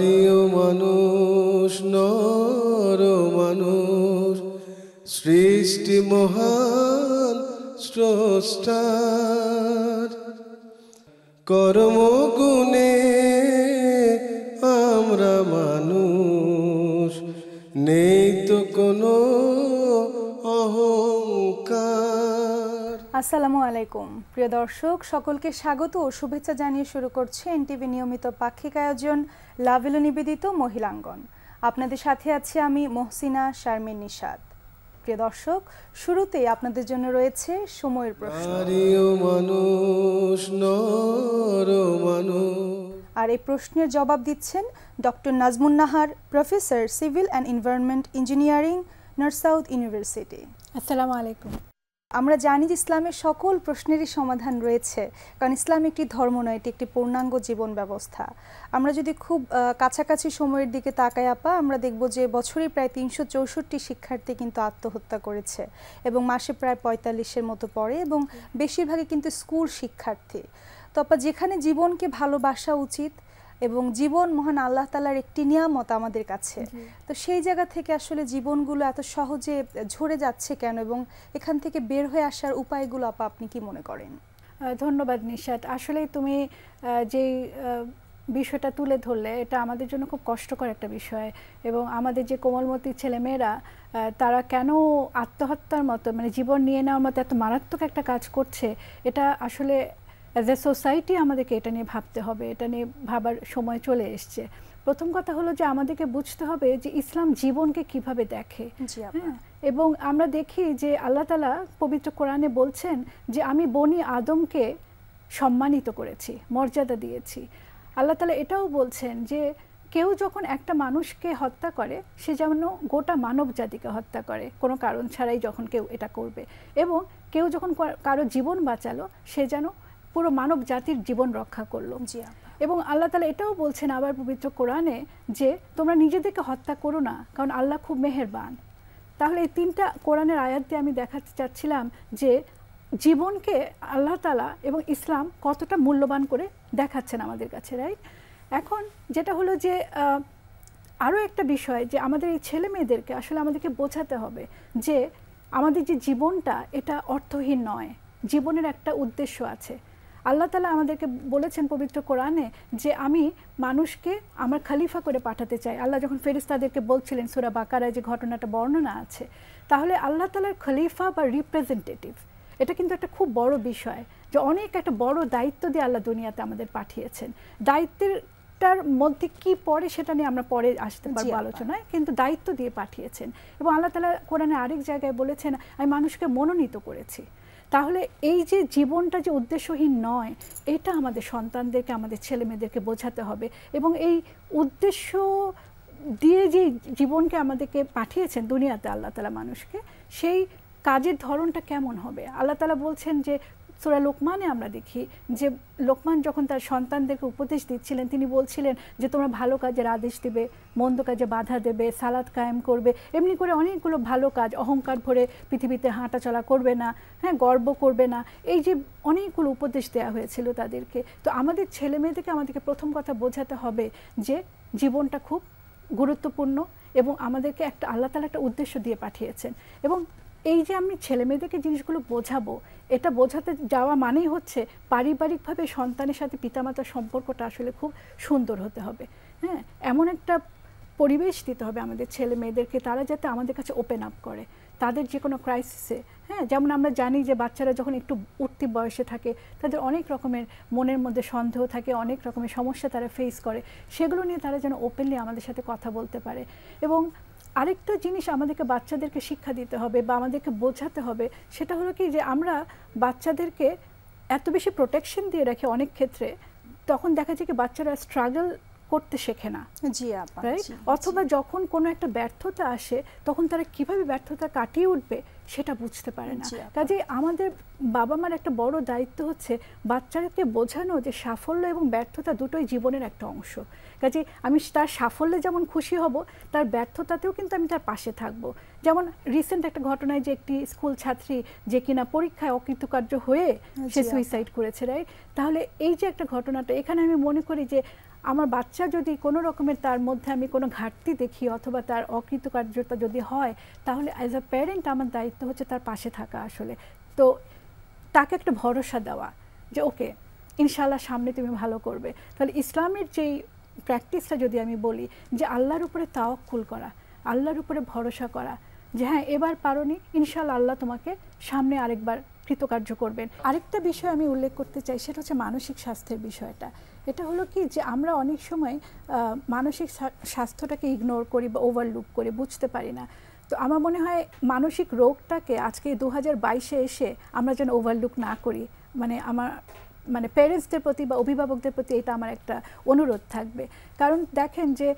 নারীও মানুষ নর মানুষ সৃষ্টি মহান স্রষ্টার কর্মগুণে আমরা মানুষ নেই তো কোনো অহংকার। আসসালামু আলাইকুম প্রিয় দর্শক, সকলকে স্বাগত ও শুভেচ্ছা জানিয়ে শুরু করছে এনটিভি নিয়মিত পাক্ষিক আয়োজন লাভেলো নিবেদিত মহিলাঙ্গন। আপনাদের সাথে আছি আমি মহসিনা শারমিন নিশাদ। প্রিয় দর্শক, শুরুতেই আপনাদের জন্য রয়েছে সময়ের প্রশ্ন। আর এই প্রশ্নের জবাব দিচ্ছেন doctor Nazmun Nahar, professor civil and environment engineering, North South University. আসসালামু আলাইকুম। আমরা জানি যে ইসলামের সকল প্রশ্নেরই সমাধান রয়েছে, কারণ ইসলাম একটি ধর্ম নয়, এটি একটি পূর্ণাঙ্গ জীবন ব্যবস্থা। আমরা যদি খুব কাছাকাছি সময়ের দিকে তাকাই আপা, আমরা দেখব যে বছরে প্রায় ৩৬৪ শিক্ষার্থী কিন্তু আত্মহত্যা করেছে এবং মাসে প্রায় ৪৫-এর মতো পড়ে এবং বেশিরভাগই কিন্তু স্কুল শিক্ষার্থী। তো আপা, যেখানে জীবনকে ভালোবাসা উচিত এবং জীবন মহান আল্লাহ তাআলার একটি নিয়ামত আমাদের কাছে, তো সেই জায়গা থেকে আসলে জীবনগুলো এত সহজে ঝরে যাচ্ছে কেন এবং এখান থেকে বের হয়ে আসার উপায়গুলো আপা আপনি কি মনে করেন? ধন্যবাদ নিশাত। আসলে তুমি যেই বিষয়টা তুলে ধরলে, এটা আমাদের জন্য খুব কষ্টকর একটা বিষয় এবং আমাদের যে কোমলমতি ছেলেমেয়েরা তারা কেন আত্মহত্যার মতো মানে জীবন নিয়ে নেওয়ার মতো এত মারাত্মক একটা কাজ করছে, এটা আসলে অ্যাজ এ সোসাইটি আমাদেরকে এটা নিয়ে ভাবতে হবে, এটা নিয়ে ভাবার সময় চলে এসছে। প্রথম কথা হলো যে আমাদেরকে বুঝতে হবে যে ইসলাম জীবনকে কিভাবে দেখে। এবং আমরা দেখি যে আল্লাহ তাআলা পবিত্র কোরআনে বলছেন যে আমি বনি আদমকে সম্মানিত করেছি, মর্যাদা দিয়েছি। আল্লাহ তাআলা এটাও বলছেন যে কেউ যখন একটা মানুষকে হত্যা করে, সে যেন গোটা মানব জাতিকে হত্যা করে, কোনো কারণ ছাড়াই যখন কেউ এটা করবে। এবং কেউ যখন কারো জীবন বাঁচালো, সে যেন পুরো মানব জাতির জীবন রক্ষা করলো। এবং আল্লাহ তাআলা এটাও বলছেন আবার পবিত্র কোরআনে যে তোমরা নিজেদেরকে হত্যা করো না, কারণ আল্লাহ খুব মেহেরবান। তাহলে এই তিনটা কোরআনের আয়াত দিয়ে আমি দেখাতে চাচ্ছিলাম যে জীবনকে আল্লাহ তাআলা এবং ইসলাম কতটা মূল্যবান করে দেখাচ্ছেন আমাদের কাছে, রাইট? এখন যেটা হলো যে আরও একটা বিষয় যে আমাদের এই ছেলে মেয়েদেরকে আসলে আমাদেরকে বোঝাতে হবে যে আমাদের যে জীবনটা এটা অর্থহীন নয়, জীবনের একটা উদ্দেশ্য আছে। আল্লাহ তাআলা আমাদেরকে বলেছেন পবিত্র কোরআনে যে আমি মানুষকে আমার খলিফা করে পাঠাতে চাই। আল্লাহ যখন ফেরেশতাদেরকে বলছিলেন, সূরা বাকারায় যে ঘটনাটা বর্ণনা আছে, তাহলে আল্লাহ তাআলার খলিফা বা রিপ্রেজেন্টেটিভ, এটা কিন্তু একটা খুব বড় বিষয় যে অনেক একটা বড় দায়িত্ব দিয়ে আল্লাহ দুনিয়াতে আমাদের পাঠিয়েছেন। দায়িত্বটার মধ্যে কি পড়ে সেটা নিয়ে আমরা পরে আসতে পারবো আলোচনায়, কিন্তু দায়িত্ব দিয়ে পাঠিয়েছেন। এবং আল্লাহ তাআলা কোরআনে আরেক জায়গায় বলেছেন আমি মানুষকে মনোনীত করেছি। তাহলে এই যে জীবনটা যে উদ্দেশ্যহীন নয়, এটা আমাদের সন্তানদেরকে, আমাদের ছেলে মেয়েদেরকে বোঝাতে হবে। এবং এই উদ্দেশ্য দিয়ে যে জীবনকে আমাদেরকে পাঠিয়েছেন দুনিয়াতে আল্লাহ তাআলা মানুষকে, সেই কাজের ধরনটা কেমন হবে। আল্লাহ তাআলা বলছেন যে সূরা লোকমানে আমরা দেখি যে লোকমান যখন তার সন্তানদেরকে উপদেশ দিচ্ছিলেন, তিনি বলছিলেন যে তোমরা ভালো কাজের আদেশ দেবে, মন্দ কাজে বাধা দেবে, সালাত কায়েম করবে, এমনি করে অনেকগুলো ভালো কাজ, অহংকার ভরে পৃথিবীতে হাঁটাচলা করবে না, হ্যাঁ, গর্ব করবে না, এই যে অনেকগুলো উপদেশ দেওয়া হয়েছিল তাদেরকে। তো আমাদের ছেলে মেয়েদেরকে আমাদেরকে প্রথম কথা বোঝাতে হবে যে জীবনটা খুব গুরুত্বপূর্ণ এবং আমাদেরকে একটা আল্লাহ তাআলা একটা উদ্দেশ্য দিয়ে পাঠিয়েছেন। এবং এই যে আমি ছেলে মেয়েদেরকে জিনিসগুলো বোঝাবো, এটা বোঝাতে যাওয়া মানেই হচ্ছে পারিবারিকভাবে সন্তানের সাথে পিতামাতার সম্পর্কটা আসলে খুব সুন্দর হতে হবে। হ্যাঁ, এমন একটা পরিবেশ দিতে হবে আমাদের ছেলে মেয়েদেরকে, তারা যাতে আমাদের কাছে ওপেন আপ করে তাদের যে কোনো ক্রাইসিসে। হ্যাঁ, যেমন আমরা জানি যে বাচ্চারা যখন একটু উঠতি বয়সে থাকে, তাদের অনেক রকমের মনের মধ্যে সন্দেহ থাকে, অনেক রকমের সমস্যা তারা ফেস করে, সেগুলো নিয়ে তারা যেন ওপেনলি আমাদের সাথে কথা বলতে পারে। এবং আরেকটা জিনিস আমাদেরকে বাচ্চাদেরকে শিক্ষা দিতে হবে বা আমাদেরকে বোঝাতে হবে, সেটা হলো কি যে আমরা বাচ্চাদেরকে এত বেশি প্রোটেকশন দিয়ে রাখি অনেক ক্ষেত্রে, তখন দেখা যায় কি বাচ্চারা স্ট্রাগল করতে শেখে না। জি আপা, অথবা যখন কোনো একটা ব্যর্থতা আসে, তখন তারা কিভাবে ব্যর্থতা কাটিয়ে উঠবে সেটা বুঝতে পারে না। কাজে আমাদের বাবা মার একটা বড় দায়িত্ব হচ্ছে বাচ্চাকে বোঝানো যে সাফল্য এবং ব্যর্থতা দুটোই জীবনের একটা অংশ। কাজে আমি তার সাফল্যে যেমন খুশি হব, তার ব্যর্থতাতেও কিন্তু আমি তার পাশে থাকবো। যেমন রিসেন্ট একটা ঘটনায় যে একটি স্কুল ছাত্রী যে কিনা পরীক্ষায় অকৃতকার্য হয়ে সে সুইসাইড করেছে, রাইট? তাহলে এই যে একটা ঘটনাটা, এখানে আমি মনে করি যে আমার বাচ্চা যদি কোনো রকমের তার মধ্যে আমি কোনো ঘাটতি দেখি অথবা তার অকৃতকার্যতা যদি হয়, তাহলে অ্যাজ আ প্যারেন্ট আমার দায়িত্ব হচ্ছে তার পাশে থাকা আসলে। তো তাকে একটা ভরসা দেওয়া যে ওকে ইনশাআল্লাহ সামনে তুমি ভালো করবে। তাহলে ইসলামের যেই প্র্যাকটিসটা যদি আমি বলি যে আল্লাহর উপরে তাওয়াক্কুল করা, আল্লাহর উপরে ভরসা করা যে হ্যাঁ এবার পারোনি, ইনশাআল্লাহ আল্লাহ তোমাকে সামনে আরেকবার কৃতকার্য করবেন। আরেকটা বিষয় আমি উল্লেখ করতে চাই, সেটা হচ্ছে মানসিক স্বাস্থ্যের বিষয়টা। এটা হলো কি যে আমরা অনেক সময় মানসিক স্বাস্থ্যটাকে ইগনোর করি বা ওভারলুক করি, বুঝতে পারি না। তো আমার মনে হয় মানসিক রোগটাকে আজকে 2022-এ এসে আমরা যেন ওভারলুক না করি। মানে প্যারেন্টসদের প্রতি বা অভিভাবকদের প্রতি এটা আমার একটা অনুরোধ থাকবে। কারণ দেখেন যে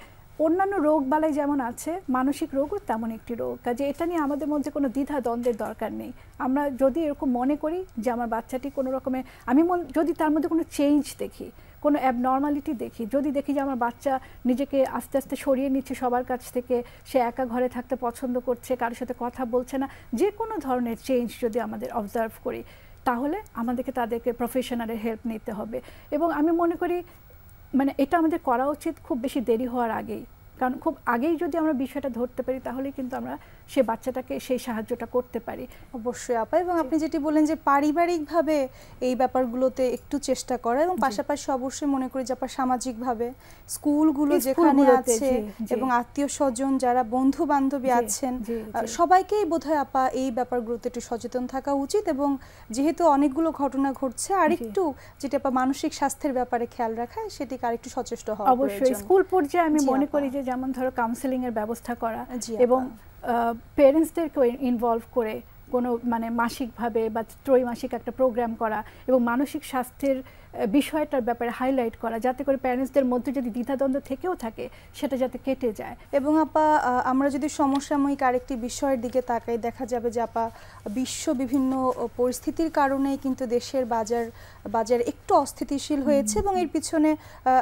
অন্যান্য রোগ বালাই যেমন আছে, মানসিক রোগও তেমন একটি রোগ। কাজে এটা নিয়ে আমাদের মধ্যে কোনো দ্বিধা দ্বন্দ্বের দরকার নেই। আমরা যদি এরকম মনে করি যে আমার বাচ্চাটি কোনো রকমের, যদি তার মধ্যে কোনো চেঞ্জ দেখি, কোনো অ্যাবনর্মালিটি দেখি, যদি দেখি যে আমার বাচ্চা নিজেকে আস্তে আস্তে সরিয়ে নিচ্ছে সবার কাছ থেকে, সে একা ঘরে থাকতে পছন্দ করছে, কারোর সাথে কথা বলছে না, যে কোনো ধরনের চেঞ্জ যদি আমাদের অবজার্ভ করি, তাহলে আমাদেরকে তাদেরকে প্রফেশনালের হেল্প নিতে হবে। এবং আমি মনে করি মানে এটা আমাদের করা উচিত খুব বেশি দেরি হওয়ার আগেই। কারণ খুব আগেই যদি আমরা বিষয়টা ধরতে পারি, তাহলে কিন্তু আমরা সে বাচ্চাটাকে সেই সাহায্যটা করতে পারি। অবশ্যই আপা, এবং আপনি যেটি বললেন যে পারিবারিকভাবে এই ব্যাপারগুলোতে একটু চেষ্টা করা, এবং পাশাপাশি অবশ্যই মনে করি যে আপা সামাজিকভাবে স্কুলগুলো যেখানে আছে এবং আত্মীয় স্বজন যারা বন্ধু বান্ধবী আছেন সবাইকেই বোধহয় আপা এই ব্যাপারগুলোতে একটু সচেতন থাকা উচিত। এবং যেহেতু অনেকগুলো ঘটনা ঘটছে, আরেকটু যেটা আপা মানসিক স্বাস্থ্যের ব্যাপারে খেয়াল রাখা, সেটিকে আরেকটু সচেষ্ট হওয়া অবশ্যই। স্কুল পর্যায়ে আমি মনে করি যে যেমন ধরো কাউন্সেলিং এর ব্যবস্থা করা এবং প্যারেন্টসদেরকে ইনভলভ করে কোনো মানে মাসিকভাবে বা ত্রৈমাসিক একটা প্রোগ্রাম করা এবং মানসিক স্বাস্থ্যের বিষয়টার ব্যাপারে হাইলাইট করা, যাতে করে প্যারেন্টসদের মধ্যে যদি দ্বিধাদ্বন্দ্ব থেকেও থাকে সেটা যাতে কেটে যায়। এবং আপা আমরা যদি সমসাময়িক আরেকটি বিষয়ের দিকে তাকাই, দেখা যাবে যে আপা বিশ্ব বিভিন্ন পরিস্থিতির কারণেই কিন্তু দেশের বাজার একটু অস্থিতিশীল হয়েছে, এবং এর পিছনে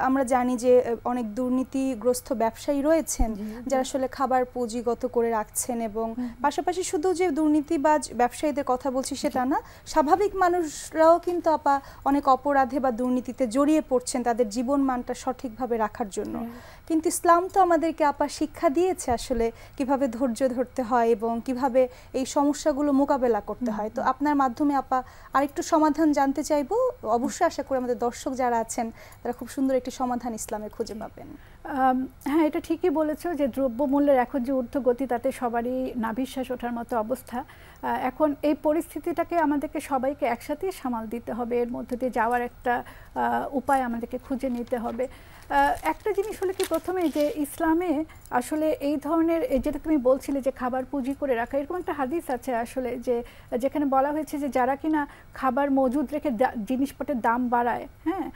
আমরা জানি যে অনেক দুর্নীতিগ্রস্ত ব্যবসায়ী রয়েছেন যারা আসলে খাবার পুঁজিগত করে রাখছেন। এবং পাশাপাশি শুধু যে দুর্নীতিবাজ ব্যবসায়ীদের কথা বলছি সেটা না, স্বাভাবিক মানুষরাও কিন্তু আপা অনেক অপরাধে বা দুর্নীতিতে জড়িয়ে পড়ছেন তাদের জীবন মানটা সঠিকভাবে রাখার জন্য। কিন্তু ইসলাম তো আমাদেরকে আপা শিক্ষা দিয়েছে আসলে কিভাবে ধৈর্য ধরতে হয় এবং কিভাবে এই সমস্যাগুলো মোকাবেলা করতে হয়। তো আপনার মাধ্যমে আপা আরেকটু সমাধান জানতে চাইবো। অবশ্যই আশা করি আমাদের দর্শক যারা আছেন তারা খুব সুন্দর একটি সমাধান ইসলামে খুঁজে পাবেন। হ্যাঁ, এটা ঠিকই বলেছো যে দ্রব্যমূল্যের এখন যে ঊর্ধ্বগতি, তাতে সবারই নাভিশ্বাস ওঠার মতো অবস্থা। এখন এই পরিস্থিতিটাকে আমাদেরকে সবাইকে একসাথে সামাল দিতে হবে, এর মধ্যে দিয়ে যাওয়ার একটা উপায় আমাদেরকে খুঁজে নিতে হবে। একটা জিনিস হলো কি, প্রথমে যে ইসলামে আসলে এই ধরনের যেটা তুমি বলছিলে যে খাবার পুঁজি করে রাখা, এরকম একটা হাদিস আছে আসলে যে যেখানে বলা হয়েছে যে যারা কিনা খাবার মজুদ রেখে জিনিসপত্রের দাম বাড়ায়, হ্যাঁ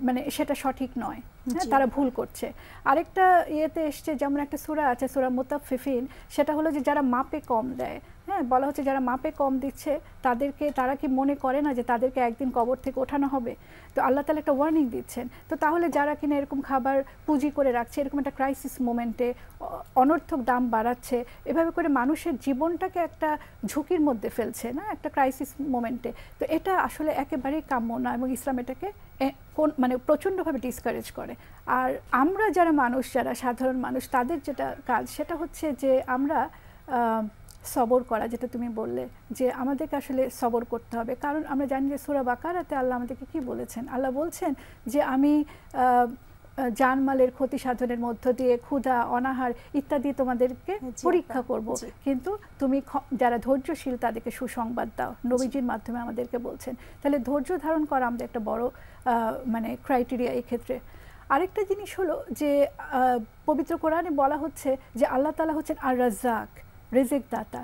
মানে সেটা সঠিক নয়, হ্যাঁ তারা ভুল করছে। আরেকটা ইয়েতে এসছে, যেমন একটা সূরা আছে সূরা মুতাফফিফিন, সেটা হলো যে যারা মাপে কম দেয়, হ্যাঁ বলা হচ্ছে যারা মাপে কম দিচ্ছে তারা কি মনে করে না যে তাদেরকে একদিন কবর থেকে ওঠানো হবে? তো আল্লাহ তাআলা একটা ওয়ার্নিং দিচ্ছেন। তো তাহলে যারা কিনা এরকম খাবার পুঁজি করে রাখছে, এরকম একটা ক্রাইসিস মোমেন্টে অনর্থক দাম বাড়াচ্ছে, এভাবে করে মানুষের জীবনটাকে একটা ঝুঁকির মধ্যে ফেলছে না, একটা ক্রাইসিস মোমেন্টে, তো এটা আসলে একেবারেই কাম্য না, এবং ইসলাম এটাকে মানে প্রচণ্ডভাবে ডিসকারেজ করে। আর আমরা যারা মানুষ, যারা সাধারণ মানুষ, তাদের যেটা কাজ সেটা হচ্ছে যে আমরা সবর করা, যেটা তুমি বললে যে আমাদেরকে আসলে সবর করতে হবে। কারণ আমরা জানি যে সূরা বাকারাতে আল্লাহ আমাদেরকে কি বলেছেন, আল্লাহ বলছেন যে আমি জানমালের ক্ষতি সাধনের মধ্য দিয়ে ক্ষুধা, অনাহার ইত্যাদি তোমাদেরকে পরীক্ষা করব, কিন্তু তুমি যারা ধৈর্যশীল তাদেরকে সুসংবাদ দাও, নবীজির মাধ্যমে আমাদেরকে বলছেন। তাহলে ধৈর্য ধারণ করা আমাদের একটা বড় মানে ক্রাইটেরিয়া এই ক্ষেত্রে। আরেকটা জিনিস হলো যে পবিত্র কোরআনে বলা হচ্ছে যে আল্লাহ তাআলা হচ্ছেন আর রাজ্জাক, রিজিক দাতা।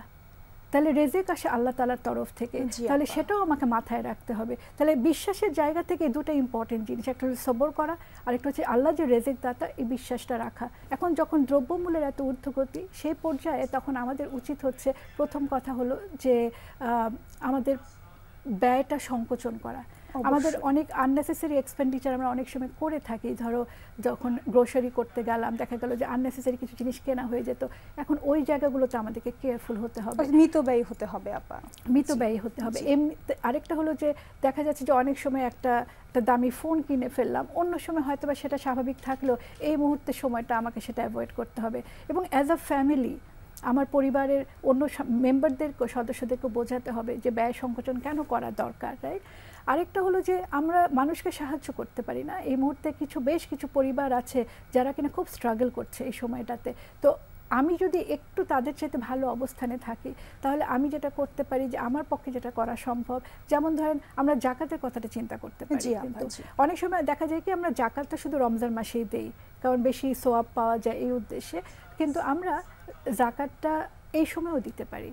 তাহলে রিজিক আসে আল্লাহ তাআলার তরফ থেকে, তাহলে সেটাও আমাকে মাথায় রাখতে হবে। তাহলে বিশ্বাসের জায়গা থেকে দুটো ইম্পর্টেন্ট জিনিস, একটা হলো সবর করা, আর একটা হচ্ছে আল্লাহ যে রিজিক দাতা, এই বিশ্বাসটা রাখা। এখন যখন দ্রব্যমূল্যের এত ঊর্ধ্বগতি, সেই পর্যায়ে তখন আমাদের উচিত হচ্ছে প্রথম কথা হলো যে আমাদের ব্যয়টা সংকোচন করা। আমাদের অনেক আননেসেসারি এক্সপেন্ডিচার আমরা অনেক সময় করে থাকি। ধরো যখন গ্রোসারি করতে গেলাম, দেখা গেল যে আননেসেসারি কিছু জিনিস কেনা হয়ে যেত। এখন ওই জায়গাগুলোতে আমাদেরকে কেয়ারফুল হতে হবে, মিতব্যয়ী হতে হবে আপা, মিতব্যয়ী হতে হবে। এমনি আরেকটা হলো যে দেখা যাচ্ছে যে অনেক সময় একটা দামি ফোন কিনে ফেললাম, অন্য সময় হয়তো বা সেটা স্বাভাবিক থাকলেও এই মুহূর্তে সময়টা আমাকে সেটা অ্যাভয়েড করতে হবে। এবং অ্যাজ আ ফ্যামিলি আমার পরিবারের অন্য মেম্বারদেরকে, সদস্যদেরকে বোঝাতে হবে যে ব্যয় সংকোচন কেন করা দরকার, রাইট? আরেকটা হলো যে আমরা মানুষকে সাহায্য করতে পারি না এই মুহূর্তে। বেশ কিছু পরিবার আছে যারা কিনা খুব স্ট্রাগল করছে এই সময়টাতে। তো আমি যদি একটু তাদের চাইতে ভালো অবস্থানে থাকি, তাহলে আমি যেটা করতে পারি যে আমার পক্ষে যেটা করা সম্ভব, যেমন ধরেন আমরা জাকাতের কথাটা চিন্তা করতে পারি। কিন্তু অনেক সময় দেখা যায় কি আমরা জাকাতটা শুধু রমজান মাসেই দেই, কারণ বেশি সোয়াব পাওয়া যায় এই উদ্দেশ্যে। কিন্তু আমরা জাকাতটা এই সময়ও দিতে পারি,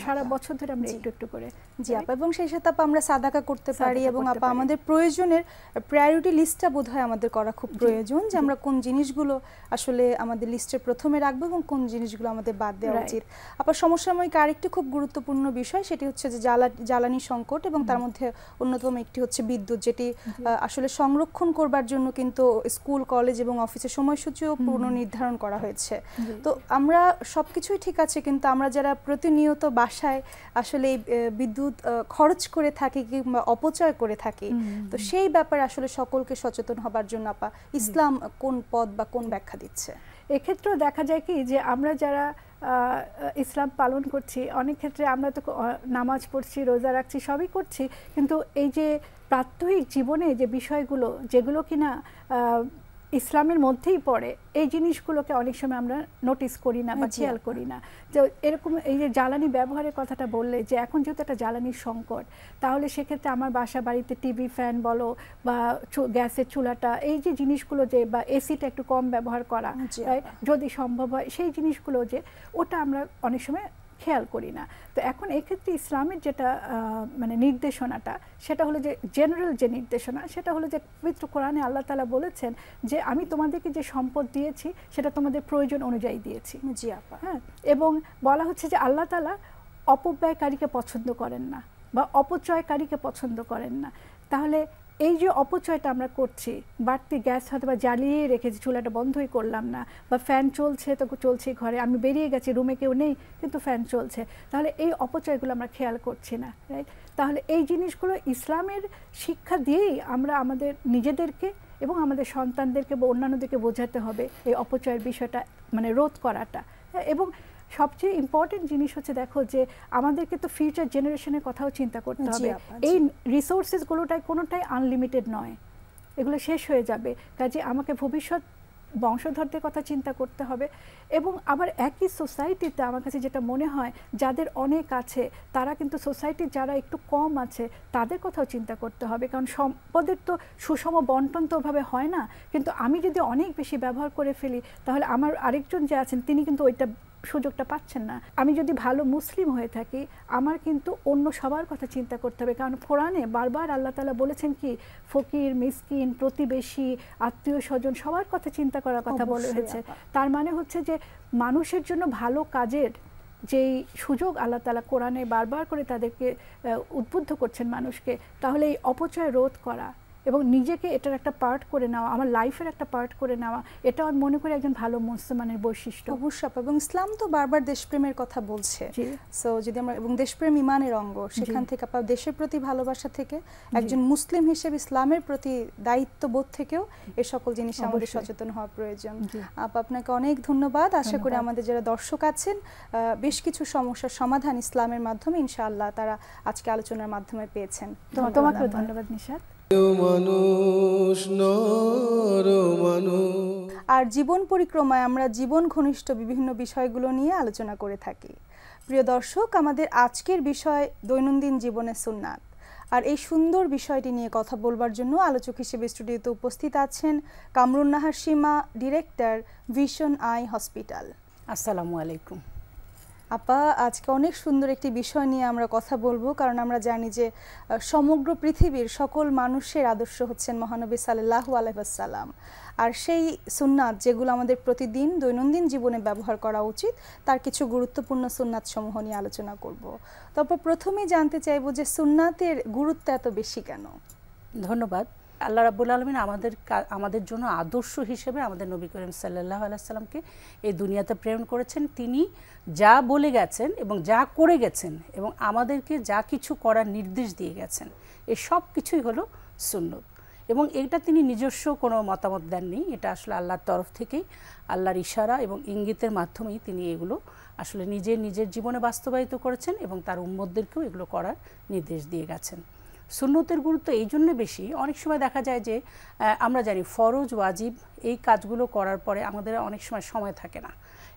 সারা বছর ধরে আমরা একটু একটু করে। জি আপা, এবং সেই সাথে আপা আমরা সাদাকা করতে পারি, এবং আপা আমাদের প্রয়োজনের প্রায়োরিটি লিস্টটা বোধহয় আমাদের করা খুব প্রয়োজন, যে আমরা কোন জিনিসগুলো আসলে আমাদের লিস্টের প্রথমে রাখবো এবং কোন জিনিসগুলো আমাদের বাদ দেওয়া উচিত। আপা সমসাময়িক আরেকটি খুব গুরুত্বপূর্ণ বিষয়, সেটি হচ্ছে যে জ্বালানি সংকট, এবং তার মধ্যে অন্যতম একটি হচ্ছে বিদ্যুৎ, যেটি আসলে সংরক্ষণ করবার জন্য কিন্তু স্কুল, কলেজ এবং অফিসের সময়সূচিও পুনর্নির্ধারণ করা হয়েছে। তো আমরা সবকিছুই ঠিক আছে, কিন্তু আমরা যারা প্রতিনিয়ত বাসায় আসলে বিদ্যুৎ খরচ করে থাকি কিংবা অপচয় করে থাকি, তো সেই ব্যাপারে আসলে সকলকে সচেতন হবার জন্য আপা ইসলাম কোন পথ বা কোন ব্যাখ্যা দিচ্ছে? এক্ষেত্রেও দেখা যায় কি যে আমরা যারা ইসলাম পালন করছি, অনেক ক্ষেত্রে আমরা তো নামাজ পড়ছি, রোজা রাখছি, সবই করছি, কিন্তু এই যে প্রাত্যহিক জীবনে যে বিষয়গুলো যেগুলো কিনা ইসলামের মধ্যেই পড়ে, এই জিনিসগুলোকে অনেক সময় আমরা নোটিস করি না বা খেয়াল করি না। তো এরকম এই যে জ্বালানি ব্যবহারের কথাটা বললে, যে এখন যেহেতু একটা জ্বালানির সংকট, তাহলে সেক্ষেত্রে আমার বাসা বাড়িতে টিভি, ফ্যান বলো বা গ্যাসের চুলাটা, এই যে জিনিসগুলো যে, বা এসিটা একটু কম ব্যবহার করা, যদি সম্ভব হয়, সেই জিনিসগুলো যে ওটা আমরা অনেক সময় খেয়াল করি না। তো এখন এক্ষেত্রে ইসলামের যেটা মানে নির্দেশনাটা, সেটা হলো যে জেনারেল যে নির্দেশনা, সেটা হলো যে পবিত্র কোরআনে আল্লাহ তাআলা বলেছেন যে আমি তোমাদেরকে যে সম্পদ দিয়েছি সেটা তোমাদের প্রয়োজন অনুযায়ী দিয়েছি। জি আপা। হ্যাঁ, এবং বলা হচ্ছে যে আল্লাহ তাআলা অপব্যয়কারীকে পছন্দ করেন না বা অপচয়কারীকে পছন্দ করেন না। তাহলে এই যে অপচয়টা আমরা করছি, বাড়তি গ্যাস হয়তো বা জ্বালিয়ে রেখেছি, চুলাটা বন্ধই করলাম না, বা ফ্যান চলছে তো চলছে ঘরে, আমি বেরিয়ে গেছি, রুমে কেউ নেই কিন্তু ফ্যান চলছে, তাহলে এই অপচয়গুলো আমরা খেয়াল করছি না, রাইট? তাহলে এই জিনিসগুলো ইসলামের শিক্ষা দিয়েই আমরা আমাদের নিজেদেরকে এবং আমাদের সন্তানদেরকে বা অন্যান্যদেরকে বোঝাতে হবে এই অপচয়ের বিষয়টা মানে রোধ করাটা। এবং সবচেয়ে ইম্পর্টেন্ট জিনিস হচ্ছে, দেখো যে আমাদেরকে তো ফিউচার জেনারেশনের কথাও চিন্তা করতে হবে। এই রিসোর্সেসগুলোটাই কোনোটাই আনলিমিটেড নয়, এগুলো শেষ হয়ে যাবে। কাজে আমাকে ভবিষ্যৎ বংশধরদের কথা চিন্তা করতে হবে। এবং আবার একই সোসাইটিতে আমার কাছে যেটা মনে হয়, যাদের অনেক আছে তারা কিন্তু সোসাইটির যারা একটু কম আছে তাদের কথাও চিন্তা করতে হবে, কারণ সম্পদের তো সুষম বন্টন তো ওভাবে হয় না। কিন্তু আমি যদি অনেক বেশি ব্যবহার করে ফেলি, তাহলে আমার আরেকজন যে আছেন তিনি কিন্তু ওইটা সুযোগটা পাচ্ছেন না। আমি যদি ভালো মুসলিম হয়ে থাকি, আমার কিন্তু অন্য সবার কথা চিন্তা করতে হবে, কারণ কোরআনে বারবার আল্লাহ তাআলা বলেছেন কি, ফকির, মিসকিন, প্রতিবেশী, আত্মীয় স্বজন সবার কথা চিন্তা করার কথা বলা হয়েছে। তার মানে হচ্ছে যে মানুষের জন্য ভালো কাজের যেই সুযোগ আল্লাহ তাআলা কোরআনে বারবার করে তাদেরকে উদ্বুদ্ধ করছেন মানুষকে, তাহলে এই অপচয় রোধ করা এবং নিজেকে এটার একটা পার্ট করে নেওয়া, আমার লাইফের একটা পার্ট করে নেওয়া, এটা আমি মনে করি একজন ভালো মুসলমানের বৈশিষ্ট্য। অবশ্যই। এবং ইসলাম তো বারবার দেশপ্রেমের কথা বলছে, সো যদি আমরা, এবং দেশপ্রেম ইমানের অঙ্গ, সেখান থেকে আপা দেশের প্রতি ভালোবাসা থেকে একজন মুসলিম হিসেবে ইসলামের প্রতি দায়িত্ববোধ থেকেও এই সকল জিনিস আমাদের সচেতন হওয়া প্রয়োজন। আপা আপনাকে অনেক ধন্যবাদ। আশা করি আমাদের যারা দর্শক আছেন বেশ কিছু সমস্যার সমাধান ইসলামের মাধ্যমে ইনশাআল্লাহ তারা আজকে আলোচনার মাধ্যমে পেয়েছেন। তোমাকে ধন্যবাদ নিশাত। মানুষ নর মানুষ। আর জীবন পরিক্রমায় আমরা জীবন ঘনিষ্ঠ বিভিন্ন বিষয়গুলো নিয়ে আলোচনা করে থাকি। প্রিয় দর্শক, আমাদের আজকের বিষয় দৈনন্দিন জীবনে সুন্নাত। আর এই সুন্দর বিষয়টি নিয়ে কথা বলবার জন্য আলোচক হিসেবে স্টুডিওতে উপস্থিত আছেন কামরুন নাহার সীমা, ডিরেক্টর, ভিশন আই হসপিটাল। আসসালামু আলাইকুম। আপা, আজকে অনেক সুন্দর একটি বিষয় নিয়ে আমরা কথা বলবো, কারণ আমরা জানি যে সমগ্র পৃথিবীর সকল মানুষের আদর্শ হচ্ছেন মহানবী সাল্লাল্লাহু আলাইহি ওয়াসাল্লাম। আর সেই সুন্নাত যেগুলো আমাদের প্রতিদিন দৈনন্দিন জীবনে ব্যবহার করা উচিত, তার কিছু গুরুত্বপূর্ণ সুন্নাত সমূহ নিয়ে আলোচনা করব। তারপর প্রথমেই জানতে চাইবো যে সুন্নাতের গুরুত্ব এত বেশি কেন? ধন্যবাদ। আল্লাহ রাব্বুল আলামিন আমাদের জন্য আদর্শ হিসেবে আমাদের নবী করিম সাল্লাল্লাহু আলাইহি সাল্লামকে এই দুনিয়াতে প্রেরণ করেছেন। তিনি যা বলে গেছেন এবং যা করে গেছেন এবং আমাদেরকে যা কিছু করার নির্দেশ দিয়ে গেছেন, এই সব কিছুই হলো সুন্নত। এবং এটা তিনি নিজস্ব কোনো মতামত দেননি, এটা আসলে আল্লাহর তরফ থেকেই, আল্লাহর ইশারা এবং ইঙ্গিতের মাধ্যমেই তিনি এগুলো আসলে নিজের জীবনে বাস্তবায়িত করেছেন এবং তার উম্মতদেরকেও এগুলো করার নির্দেশ দিয়ে গেছেন। সুন্নতের গুরুত্ব এই জন্য বেশি, অনেক সময় দেখা যায় যে আমরা জানি ফরজ ওয়াজিব এই কাজগুলো করার পরে আমাদের অনেক সময় থাকে না,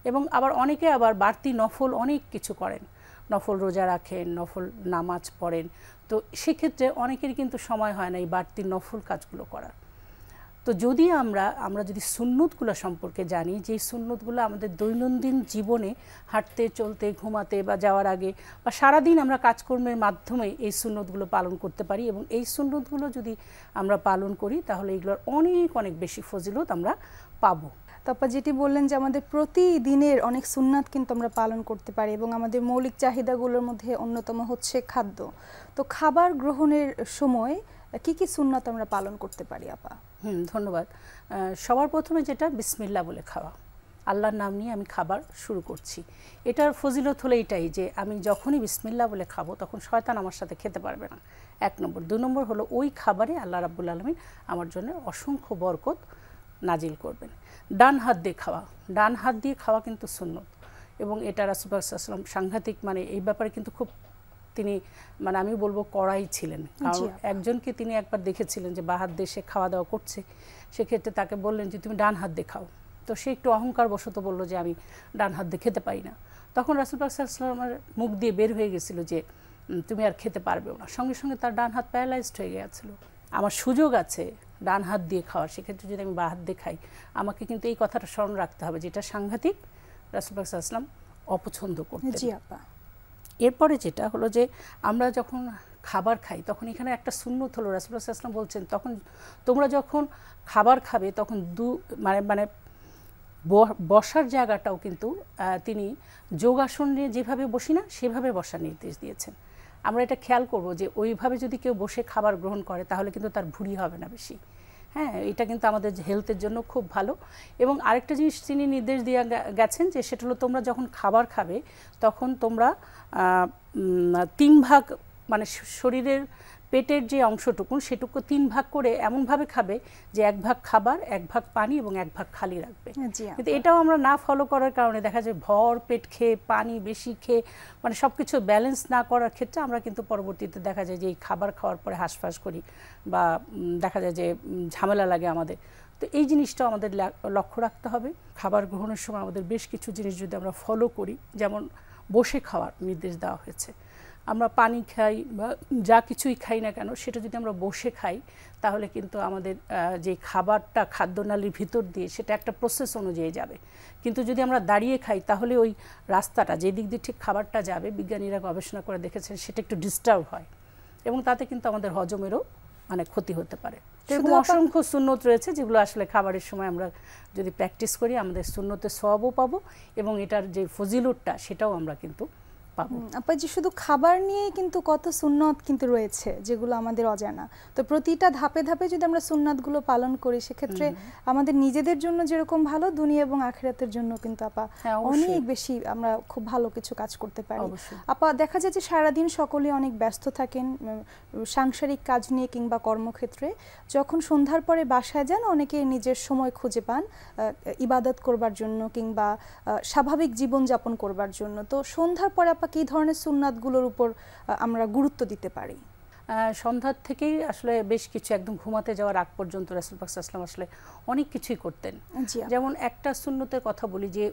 এবং আবার অনেকে আবার বাড়তি নফল অনেক কিছু করেন, নফল রোজা রাখেন, নফল নামাজ পড়েন। তো সেক্ষেত্রে অনেকেরই কিন্তু সময় হয় না এই বাড়তি নফল কাজগুলো করার। তো যদি আমরা যদি সুন্নতগুলো সম্পর্কে জানি, যে সুন্নতগুলো আমাদের দৈনন্দিন জীবনে হাঁটতে চলতে ঘুমাতে বা যাওয়ার আগে বা সারাদিন আমরা কাজকর্মের মাধ্যমে এই সুন্নতগুলো পালন করতে পারি, এবং এই সুন্নতগুলো যদি আমরা পালন করি তাহলে এগুলোর অনেক বেশি ফজিলত আমরা পাবো। তারপর যেটি বললেন যে আমাদের প্রতিদিনের অনেক সুন্নাত কিন্তু আমরা পালন করতে পারি, এবং আমাদের মৌলিক চাহিদাগুলোর মধ্যে অন্যতম হচ্ছে খাদ্য। তো খাবার গ্রহণের সময় কি কি সুন্নাত আমরা পালন করতে পারি আপা? ধন্যবাদ। সবার প্রথমে যেটা বিসমিল্লাহ বলে খাওয়া, আল্লাহর নাম নিয়ে আমি খাবার শুরু করছি। এটার ফজিলত হলো এটাই যে আমি যখনই বিসমিল্লাহ বলে খাবো তখন শয়তান আমার সাথে খেতে পারবে না, 1 নম্বর। 2 নম্বর হলো ওই খাবারে আল্লাহ রাব্বুল আলামিন আমার জন্য অসংখ্য বরকত নাজিল করবেন। ডান হাত দিয়ে খাওয়া, ডান হাত দিয়ে খাওয়া কিন্তু সুন্নত, এবং এটা রাসূলুল্লাহ সাল্লাল্লাহু আলাইহি ওয়াসাল্লাম সাংঘাতিক, মানে এই ব্যাপারে কিন্তু খুব তিনি আমি বলবো কড়াই ছিলেন। কারণ একজনকে তিনি একবার দেখেছিলেন যে বাঁ হাত দিয়ে সে খাওয়া দাওয়া করছে, সেক্ষেত্রে তাকে বললেন যে তুমি ডান হাত দিয়ে খাও। তো সে একটু অহংকার বশত বলল যে আমি ডান হাত দিয়ে খেতে পারি না। তখন রাসূলুল্লাহ সাল্লাল্লাহু আলাইহি ওয়াসাল্লামের মুখ দিয়ে বের হয়ে গেছিল যে তুমি আর খেতে পারবেও না। সঙ্গে সঙ্গে তার ডান হাত প্যারালাইজড হয়ে গিয়েছিল। আমার সুযোগ আছে ডান হাত দিয়ে খাওয়ার, সেক্ষেত্রে যদি আমি বাঁ হাত দিয়ে খাই, আমাকে কিন্তু এই কথাটা স্মরণ রাখতে হবে, যেটা সাংঘাতিক রাসূলুল্লাহ সাল্লাল্লাহু আলাইহি ওয়াসাল্লাম অপছন্দ করতেন। জি আপা। এরপরে যেটা হলো যে আমরা যখন খাবার খাই তখন এখানে একটা সুন্নত হলো, রাসূলুল্লাহ সাল্লাল্লাহু আলাইহি ওয়াসাল্লাম বলছেন তখন তোমরা যখন খাবার খাবে তখন বসার জায়গাটাও কিন্তু তিনি যোগাসন নিয়ে যেভাবে বসি না সেভাবে বসার নির্দেশ দিয়েছেন। আমরা এটা খেয়াল করব যে ওইভাবে যদি কেউ বসে খাবার গ্রহণ করে তাহলে কিন্তু তার ভুঁড়ি হবে না বেশি। হ্যাঁ, এটা কিন্তু আমাদের হেলথের জন্য খুব ভালো। এবং আরেকটা জিনিস তিনি নির্দেশ দিয়ে গেছেন যে সেটা হলো তোমরা যখন খাবার খাবে তখন তোমরা 3 ভাগ, শরীরের পেটের যে অংশটুকু সেটুকু 3 ভাগ করে এমনভাবে খাবে যে 1 ভাগ খাবার, 1 ভাগ পানি এবং 1 ভাগ খালি রাখবে। কিন্তু এটাও আমরা না ফলো করার কারণে দেখা যায় ভর পেট খেয়ে পানি বেশি খেয়ে সব কিছু ব্যালেন্স না করার ক্ষেত্রে আমরা কিন্তু পরবর্তীতে দেখা যায় যে এই খাবার খাওয়ার পরে হাঁসফাঁস করি বা দেখা যায় যে ঝামেলা লাগে আমাদের। তো এই জিনিসটাও আমাদের লক্ষ্য রাখতে হবে। খাবার গ্রহণের সময় আমাদের বেশ কিছু জিনিস যদি আমরা ফলো করি, যেমন বসে খাওয়ার নির্দেশ দেওয়া হয়েছে। আমরা পানি খাই বা যা কিছুই খাই না কেন সেটা যদি আমরা বসে খাই তাহলে কিন্তু আমাদের যে খাবারটা খাদ্যনালীর ভিতর দিয়ে সেটা একটা প্রসেস অনুযায়ী যাবে। কিন্তু যদি আমরা দাঁড়িয়ে খাই তাহলে ওই রাস্তাটা যে দিক দিয়ে ঠিক খাবারটা যাবে, বিজ্ঞানীরা গবেষণা করে দেখেছেন সেটা একটু ডিস্টার্ব হয় এবং তাতে কিন্তু আমাদের হজমেরও ক্ষতি হতে পারে। এরকম অসংখ্য সুন্নত রয়েছে যেগুলো আসলে খাবারের সময় আমরা যদি প্র্যাকটিস করি আমাদের সুন্নতের সওয়াবও পাবো এবং এটার যে ফজিলতটা সেটাও আমরা কিন্তু আপা, যে শুধু খাবার নিয়ে কিন্তু কত সুন্নত কিন্তু রয়েছে যেগুলো আমাদের অজানা। তো প্রতিটা ধাপে ধাপে যদি আমরা সুন্নাতগুলো পালন করি সেক্ষেত্রে আমাদের নিজেদের জন্য যেরকম ভালো, দুনিয়া এবং আখিরাতের জন্য কিন্তু আপা অনেক বেশি আমরা খুব ভালো কিছু কাজ করতে পারি। আপা, দেখা যায় যে সারাদিন সকলে অনেক ব্যস্ত থাকেন সাংসারিক কাজ নিয়ে কিংবা কর্মক্ষেত্রে। যখন সন্ধ্যার পরে বাসায় যান অনেকে নিজের সময় খুঁজে পান ইবাদত করবার জন্য কিংবা স্বাভাবিক জীবনযাপন করবার জন্য। তো সন্ধ্যার পরে আপা কি ধরনের সুন্নাতগুলোর উপর আমরা গুরুত্ব দিতে পারি? সন্ধ্যার থেকেই আসলে বেশ কিছু, একদম ঘুমাতে যাওয়ার আগ পর্যন্ত রাসূলুল্লাহ সাল্লাল্লাহু আলাইহি ওয়াসাল্লাম আসলে অনেক কিছুই করতেন। যেমন একটা সুন্নতের কথা বলি যে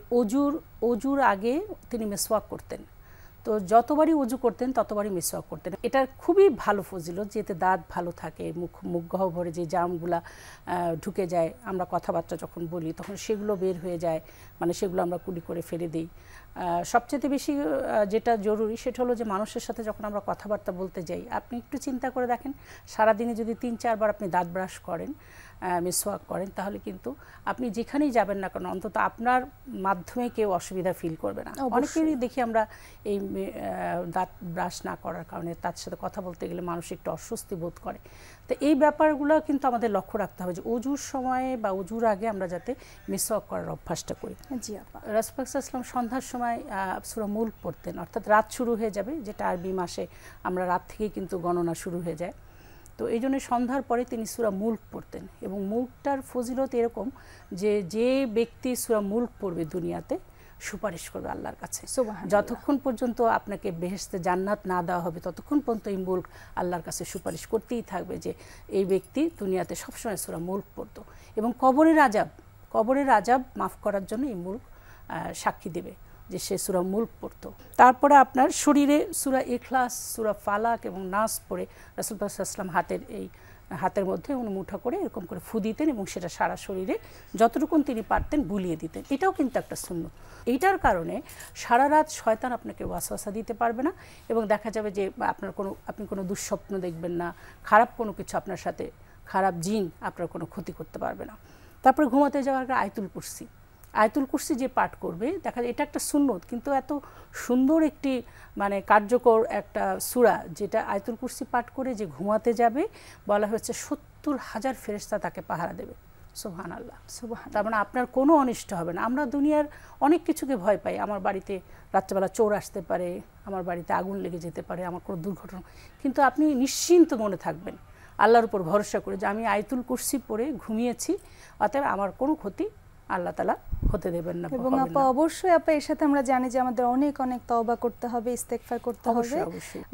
অজুর আগে তিনি মিসওয়াক করতেন। তো যতবারই অজু করতেন ততবারই মিসওয়াক করতেন। এটা খুবই ভালো ফজিলত, যেতে দাঁত ভালো থাকে, মুখ গহ্বরে যে জার্মগুলা ঢুকে যায়, আমরা কথাবার্তা যখন বলি তখন সেগুলো বের হয়ে যায়, সেগুলো আমরা কুলি করে ফেলে দিই। সবচেয়ে বেশি যেটা জরুরি সেটা হলো যে মানুষের সাথে যখন আমরা কথাবার্তা বলতে যাই, আপনি একটু চিন্তা করে দেখেন সারাদিনে যদি 3-4 বার আপনি দাঁত ব্রাশ করেন মিসওয়াক করেন, তাহলে কিন্তু আপনি যেখানেই যাবেন না কেন অন্তত আপনার মাধ্যমে কেউ অসুবিধা ফিল করবে না। অনেকেরই দেখি আমরা এই দাঁত ব্রাশ না করার কারণে তার সাথে কথা বলতে গেলে মানুষ একটু অস্বস্তি বোধ করে। তো এই ব্যাপারগুলো কিন্তু আমাদের লক্ষ্য রাখতে হবে যে অজুর সময়ে বা অজুর আগে আমরা যাতে মিসওয়াক করার অভ্যাসটা করি। জি আপা। রাসূল পাক সাল্লাল্লাহু আলাইহি ওয়াসাল্লাম সন্ধ্যার সময় সূরা মুলক পড়তেন, অর্থাৎ রাত শুরু হয়ে যাবে, যেটা আরবি মাসে আমরা রাত থেকেই কিন্তু গণনা শুরু হয়ে যায়। তো এই জন্য সন্ধ্যার পরে তিনি সূরা মুলক পড়তেন এবং মুলকটার ফজিলত এরকম যে যে ব্যক্তি সূরা মুলক পড়বে দুনিয়াতে সুপারিশ করবে আল্লাহর কাছে। যতক্ষণ পর্যন্ত আপনাকে বেহেশতে জান্নাত না দেওয়া হবে ততক্ষণ পর্যন্ত এই মুলক আল্লাহর কাছে সুপারিশ করতেই থাকবে যে এই ব্যক্তি দুনিয়াতে সবসময় সূরা মুলক পড়তো। এবং কবরের আযাব মাফ করার জন্য এই মুলক সাক্ষী দেবে যে সে সূরা মুলক পড়তো। তারপরে আপনার শরীরে সূরা ইখলাস, সূরা ফালাক এবং নাস পড়ে রাসূল পাক সাল্লাল্লাহু আলাইহি ওয়াসাল্লাম হাতের মধ্যে মুঠা করে এরকম করে ফু দিতেন এবং সেটা সারা শরীরে যতটুকুন তিনি পারতেন বুলিয়ে দিতেন। এটাও কিন্তু একটা সুন্নত। এইটার কারণে সারা রাত শয়তান আপনাকে ওয়াসওয়াসা দিতে পারবে না এবং দেখা যাবে যে আপনি কোনো দুঃস্বপ্ন দেখবেন না, খারাপ কোনো কিছু আপনার সাথে, খারাপ জিন আপনার কোনো ক্ষতি করতে পারবে না। তারপরে ঘুমাতে যাওয়ার আগে আয়াতুল কুরসি যে পাঠ করবে, দেখা যায় এটা একটা সুন্নত, কিন্তু এত সুন্দর একটি কার্যকর একটা সূরা যেটা আয়াতুল কুরসি পাঠ করে যে ঘুমাতে যাবে, বলা হয়েছে ৭০,০০০ ফেরেশতা তাকে পাহারা দেবে। সুবহানাল্লাহ। তার মানে আপনার কোনো অনিষ্ট হবে না। আমরা দুনিয়ার অনেক কিছুকে ভয় পাই, আমার বাড়িতে রাত্রেবেলা চোর আসতে পারে, আমার বাড়িতে আগুন লেগে যেতে পারে, আমার কোনো দুর্ঘটনা, কিন্তু আপনি নিশ্চিন্ত মনে থাকবেন আল্লাহর উপর ভরসা করে যে আমি আয়াতুল কুরসি পড়ে ঘুমিয়েছি, অতএব আমার কোনো ক্ষতি আল্লাহ তাআলা হতে দেবেন না। এবং আপা অবশ্যই এর সাথে আমরা জানি যে আমাদের অনেক অনেক তওবা করতে হবে, ইস্তেগফার করতে হবে।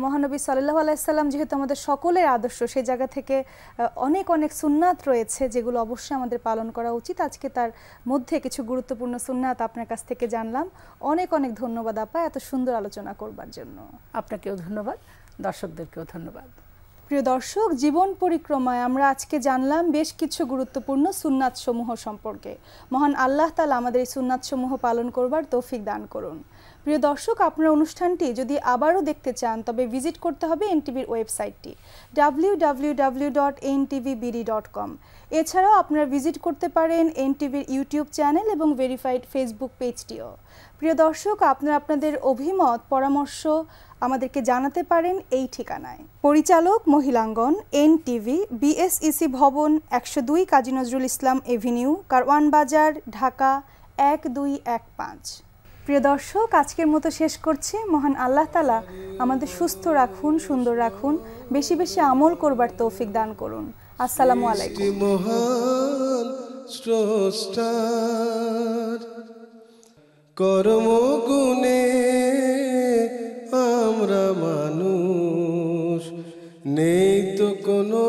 মহানবী সাল্লাল্লাহু আলাইহি সাল্লাম যেহেতু আমাদের সকলের আদর্শ, সেই জায়গা থেকে অনেক অনেক সুন্নাত রয়েছে যেগুলো অবশ্যই আমাদের পালন করা উচিত। আজকে তার মধ্যে কিছু গুরুত্বপূর্ণ সুন্নাত আপনার কাছ থেকে জানলাম। অনেক অনেক ধন্যবাদ আপা এত সুন্দর আলোচনা করবার জন্য। আপনাকেও ধন্যবাদ, দর্শকদেরকেও ধন্যবাদ। প্রিয় দর্শক, জীবন পরিক্রমায় আমরা আজকে জানলাম বেশ কিছু গুরুত্বপূর্ণ সুন্নাত সমূহ সম্পর্কে। মহান আল্লাহ তাআলা আমাদের এই সুন্নাত সমূহ পালন করবার তৌফিক দান করুন। প্রিয় দর্শক, আপনারা অনুষ্ঠানটি যদি আবারও দেখতে চান তবে ভিজিট করতে হবে এনটিভির ওয়েবসাইটটি www.ntvbd.com। এছাড়াও আপনারা ভিজিট করতে পারেন এনটিভির ইউটিউব চ্যানেল এবং ভেরিফাইড ফেসবুক পেজটিও। প্রিয় দর্শক, আপনারা আপনাদের অভিমত পরামর্শ আমাদেরকে জানাতে পারেন এই ঠিকানায়। পরিচালক মহিলাঙ্গন, এনটিভি, বিএসইসি ভবন, 102 কাজী নজরুল ইসলাম এভিনিউ, কারওয়ান বাজার, ঢাকা 1215। প্রিয় দর্শক, আজকের মতো শেষ করছি। মহান আল্লাহ তাআলা আমাদের সুস্থ রাখুন, সুন্দর রাখুন, বেশি বেশি আমল করবার তৌফিক দান করুন। আসসালামু আলাইকুম। মহান স্রষ্টার কর্মগুণে আমরা মানুষ, নেই তো কোনো